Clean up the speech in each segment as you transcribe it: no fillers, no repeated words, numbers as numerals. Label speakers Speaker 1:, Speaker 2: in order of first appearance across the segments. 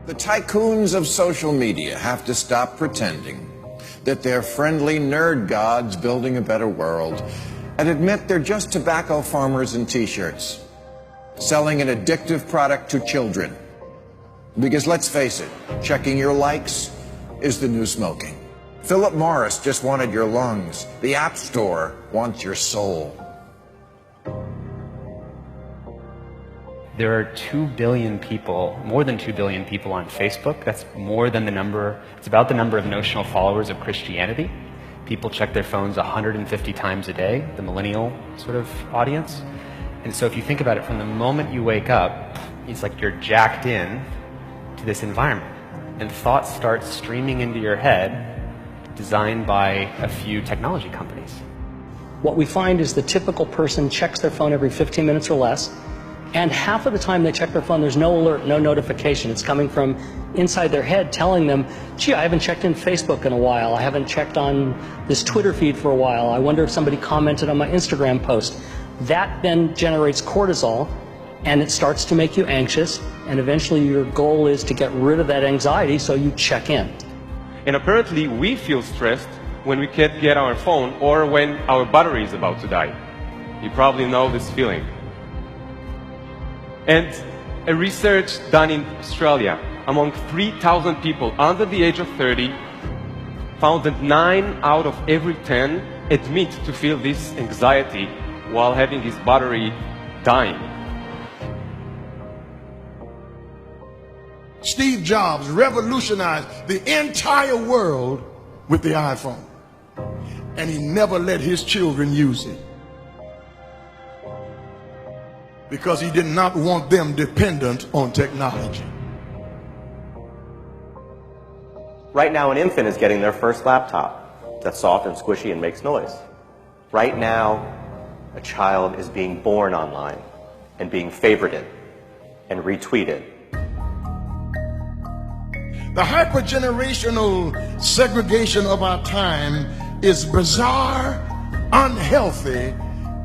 Speaker 1: The tycoons of social media have to stop pretending that they're friendly nerd gods building a better world and admit they're just tobacco farmers in t-shirts, selling an addictive product to children. Because let's face it, checking your likes is the new smoking. Philip Morris just wanted your lungs. The App Store wants your soul.
Speaker 2: There are 2 billion people, more than 2 billion people on Facebook. That's more than it's about the number of notional followers of Christianity. People check their phones 150 times a day, the millennial sort of audience. And so if you think about it, from the moment you wake up, it's like you're jacked in to this environment. And thoughts start streaming into your head, designed by a few technology companies.
Speaker 3: What we find is the typical person checks their phone every 15 minutes or less, and half of the time they check their phone, there's no alert, no notification. It's coming from inside their head telling them, gee, I haven't checked in Facebook in a while. I haven't checked on this Twitter feed for a while. I wonder if somebody commented on my Instagram post. That then generates cortisol, and it starts to make you anxious, and eventually your goal is to get rid of that anxiety, so you check in.
Speaker 4: And apparently we feel stressed when we can't get our phone or when our battery is about to die. You probably know this feeling. And a research done in Australia among 3,000 people under the age of 30 found that 9 out of every 10 admit to feel this anxiety while having his battery dying.
Speaker 5: Steve Jobs revolutionized the entire world with the iPhone, and he never let his children use it because he did not want them dependent on technology.
Speaker 6: Right now, an infant is getting their first laptop that's soft and squishy and makes noise. Right now, a child is being born online and being favorited and retweeted.
Speaker 5: The hypergenerational segregation of our time is bizarre, unhealthy,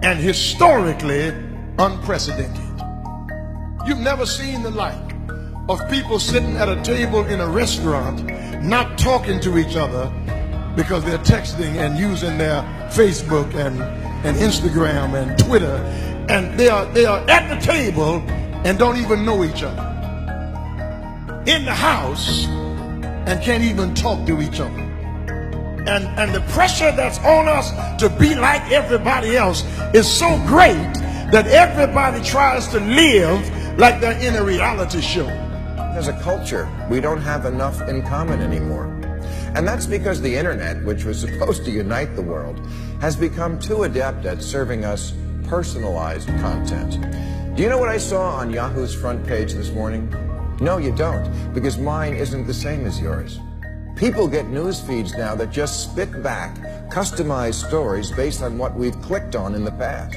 Speaker 5: and historically unprecedented. You've never seen the like of people sitting at a table in a restaurant not talking to each other because they're texting and using their Facebook and Instagram and Twitter, and they are at the table and don't even know each other. In the house and can't even talk to each other. And the pressure that's on us to be like everybody else is so great that everybody tries to live like they're in a reality show.
Speaker 1: As a culture, we don't have enough in common anymore. And that's because the internet, which was supposed to unite the world, has become too adept at serving us personalized content. Do you know what I saw on Yahoo's front page this morning? No, you don't, because mine isn't the same as yours. People get news feeds now that just spit back customized stories based on what we've clicked on in the past.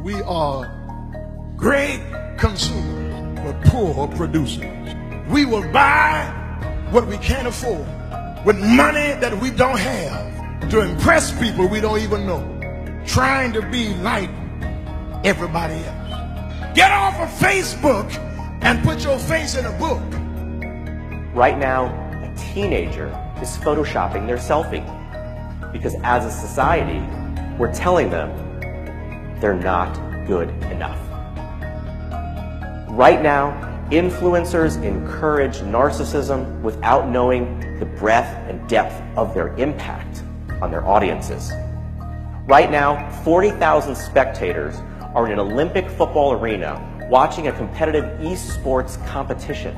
Speaker 5: We are great consumers, but poor producers. We will buy what we can't afford with money that we don't have to impress people we don't even know, trying to be like everybody else. Get off of Facebook and put your face in a book.
Speaker 6: Right now, a teenager is photoshopping their selfie because as a society, we're telling them they're not good enough. Right now, influencers encourage narcissism without knowing the breadth and depth of their impact on their audiences. Right now, 40,000 spectators are in an Olympic football arena watching a competitive esports competition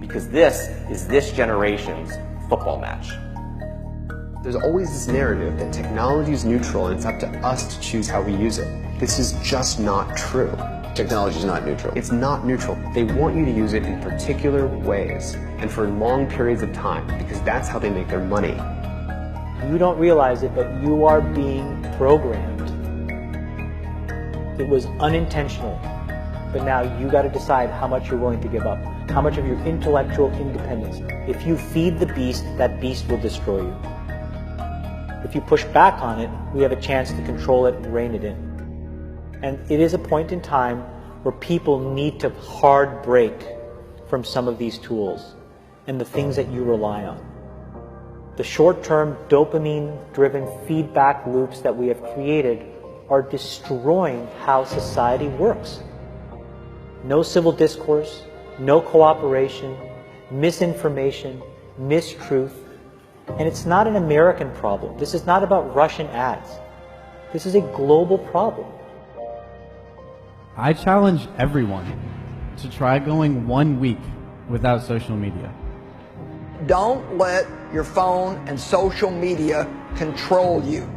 Speaker 6: because this is this generation's football match.
Speaker 7: There's always this narrative that technology is neutral and it's up to us to choose how we use it. This is just not true.
Speaker 8: Technology is not neutral.
Speaker 7: It's not neutral. They want you to use it in particular ways and for long periods of time because that's how they make their money.
Speaker 9: You don't realize it, but you are being programmed. It was unintentional, but now you got to decide how much you're willing to give up, how much of your intellectual independence. If you feed the beast, that beast will destroy you. If you push back on it, we have a chance to control it and rein it in. And it is a point in time where people need to hard break from some of these tools and the things that you rely on. The short-term dopamine-driven feedback loops that we have created are destroying how society works. No civil discourse, no cooperation, misinformation, mistruth. And it's not an American problem. This is not about Russian ads. This is a global problem.
Speaker 8: I challenge everyone to try going 1 week without social media.
Speaker 10: Don't let your phone and social media control you.